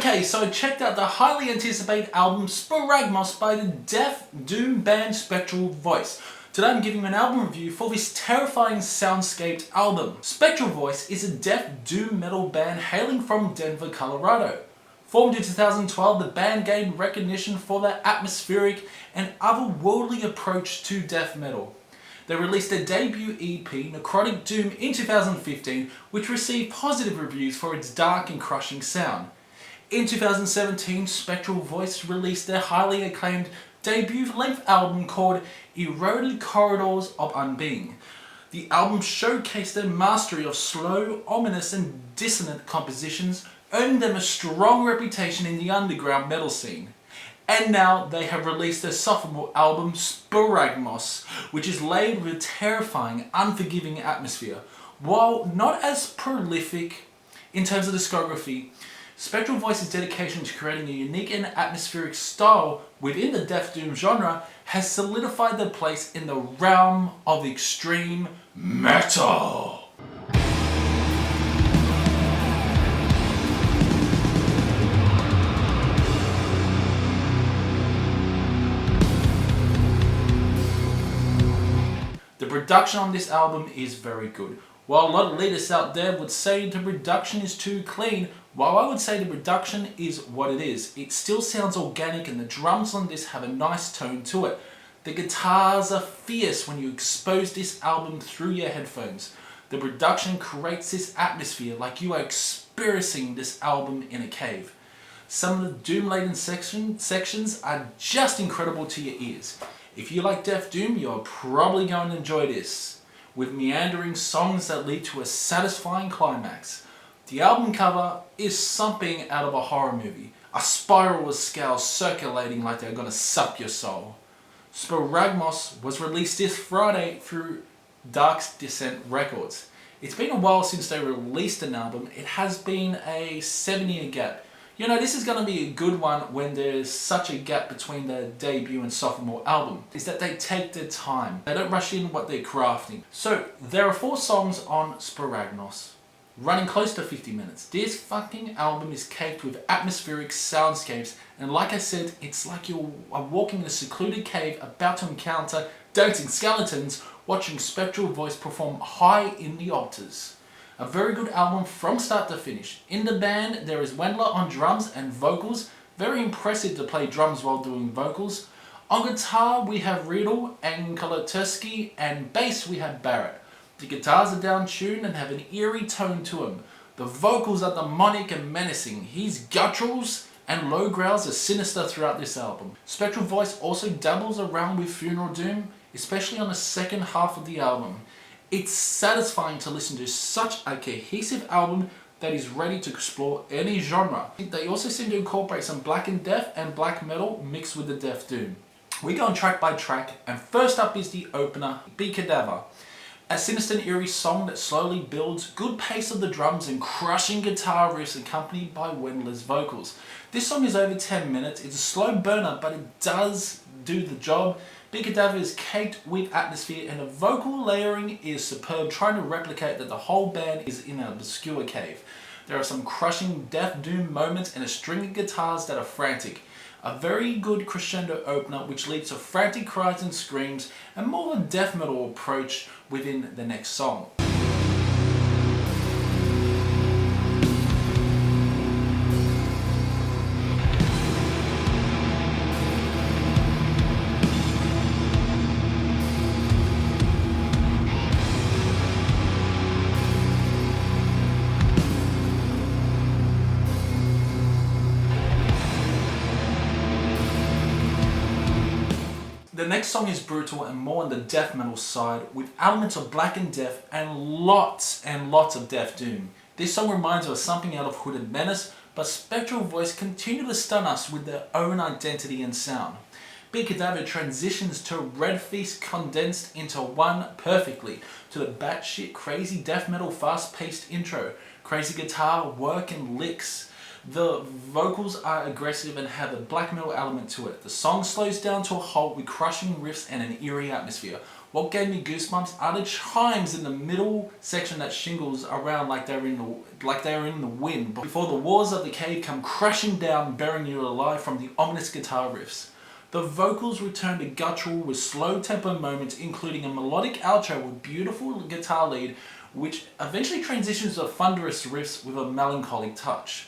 Okay, so I checked out the highly anticipated album Sparagmos by the death doom band Spectral Voice. Today I'm giving you an album review for this terrifying soundscaped album. Spectral Voice is a death doom metal band hailing from Denver, Colorado. Formed in 2012, the band gained recognition for their atmospheric and otherworldly approach to death metal. They released their debut EP, Necrotic Doom, in 2015, which received positive reviews for its dark and crushing sound. In 2017, Spectral Voice released their highly acclaimed debut-length album called Eroded Corridors of Unbeing. The album showcased their mastery of slow, ominous and dissonant compositions, earning them a strong reputation in the underground metal scene. And now they have released their sophomore album Sparagmos, which is laid with a terrifying, unforgiving atmosphere. While not as prolific in terms of discography, Spectral Voice's dedication to creating a unique and atmospheric style within the death doom genre has solidified their place in the realm of extreme metal. The production on this album is very good. While a lot of elitists out there would say the production is too clean, while I would say the production is what it is, it still sounds organic and the drums on this have a nice tone to it. The guitars are fierce when you expose this album through your headphones. The production creates this atmosphere like you are experiencing this album in a cave. Some of the doom-laden sections are just incredible to your ears. If you like death doom, you're probably going to enjoy this, with meandering songs that lead to a satisfying climax. The album cover is something out of a horror movie, a spiral of scales circulating like they're going to suck your soul. Sparagmos was released this Friday through Dark's Descent Records. It's been a while since they released an album. It has been a 7-year gap. You know, this is going to be a good one when there's such a gap between their debut and sophomore album, is that they take their time. They don't rush in what they're crafting. So, there are 4 songs on Sparagmos, running close to 50 minutes. This fucking album is caked with atmospheric soundscapes, and like I said, it's like you are walking in a secluded cave about to encounter dancing skeletons, watching Spectral Voice perform high in the altars. A very good album from start to finish. In the band, there is Wendler on drums and vocals. Very impressive to play drums while doing vocals. On guitar, we have Riedel and Kolotursky, and bass, we have Barrett. The guitars are down-tuned and have an eerie tone to them. The vocals are demonic and menacing. His gutturals and low growls are sinister throughout this album. Spectral Voice also dabbles around with funeral doom, especially on the second half of the album. It's satisfying to listen to such a cohesive album that is ready to explore any genre. They also seem to incorporate some black and death and black metal mixed with the death doom. We go on track by track, and first up is the opener, Be Cadaver. A sinister and eerie song that slowly builds, good pace of the drums and crushing guitar riffs accompanied by Wendler's vocals. This song is over 10 minutes, it's a slow burner but it does do the job. Be Cadaver is caked with atmosphere and the vocal layering is superb, trying to replicate that the whole band is in an obscure cave. There are some crushing death doom moments and a string of guitars that are frantic. A very good crescendo opener which leads to frantic cries and screams and more of a death metal approach within the next song. The next song is brutal and more on the death metal side, with elements of black and death and lots of death doom. This song reminds us of something out of Hooded Menace, but Spectral Voice continue to stun us with their own identity and sound. Be Cadaver transitions to Red Feast condensed into one perfectly, to the batshit crazy death metal fast-paced intro, crazy guitar work and licks. The vocals are aggressive and have a black metal element to it. The song slows down to a halt with crushing riffs and an eerie atmosphere. What gave me goosebumps are the chimes in the middle section that shingles around like they're in the wind before the walls of the cave come crashing down, burying you alive from the ominous guitar riffs. The vocals return to guttural with slow tempo moments, including a melodic outro with beautiful guitar lead, which eventually transitions to thunderous riffs with a melancholic touch.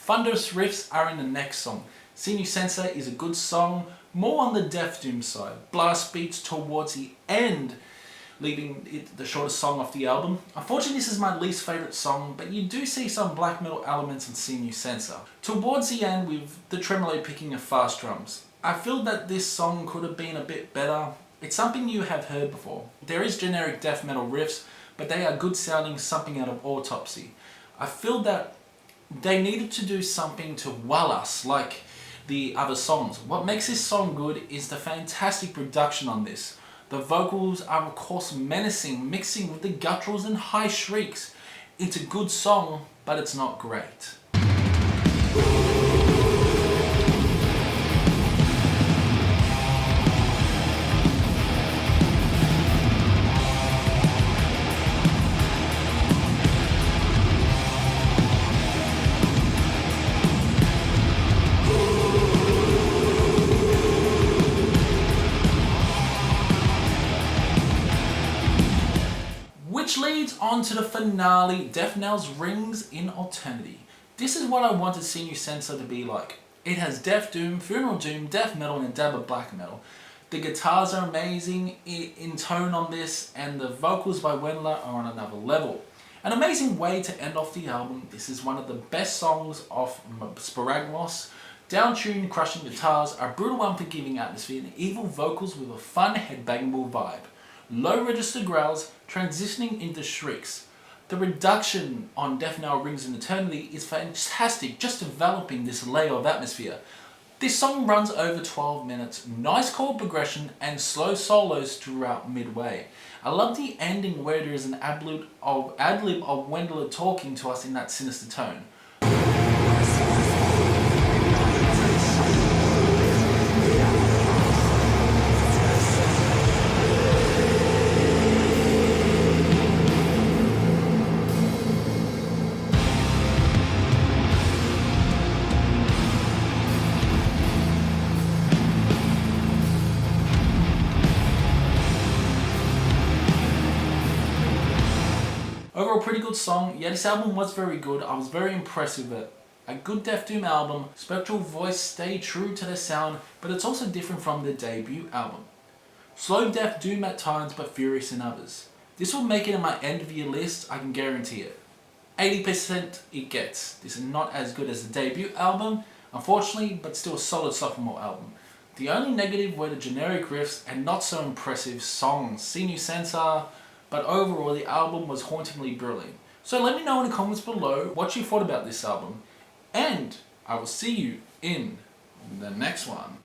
Thunderous riffs are in the next song. See You Sensor is a good song, more on the Death Doom side. Blast beats towards the end, leaving it the shortest song off the album. Unfortunately, this is my least favourite song, but you do see some black metal elements in See You Sensor. Towards the end, with the tremolo picking of fast drums. I feel that this song could have been a bit better. It's something you have heard before. There is generic death metal riffs, but they are good sounding, something out of Autopsy. I feel that they needed to do something to wow us like the other songs. What makes this song good is the fantastic production on this. The vocals are of course menacing, mixing with the gutturals and high shrieks. It's a good song, but it's not great. Which leads on to the finale, Death Knell's Rings in Eternity. This is what I wanted See You Sensor to be like. It has death doom, funeral doom, death metal, and a dab of black metal. The guitars are amazing in tone on this, and the vocals by Wendler are on another level. An amazing way to end off the album. This is one of the best songs of Sparagmos. Down-tuned, crushing guitars, a brutal unforgiving atmosphere, and evil vocals with a fun headbangable vibe. Low register growls, transitioning into shrieks. The reduction on Death Knell Rings in Eternity is fantastic, just developing this layer of atmosphere. This song runs over 12 minutes, nice chord progression and slow solos throughout midway. I love the ending where there is an ad-lib of Wendler talking to us in that sinister tone. Overall, pretty good song. Yeah, this album was very good. I was very impressed with it. A good Death Doom album. Spectral Voice stay true to their sound, but it's also different from their debut album. Slow Death Doom at times, but furious in others. This will make it in my end of year list, I can guarantee it. 80% it gets. This is not as good as the debut album, unfortunately, but still a solid sophomore album. The only negative were the generic riffs and not so impressive songs. See You Sensor, but overall the album was hauntingly brilliant. So let me know in the comments below what you thought about this album, and I will see you in the next one.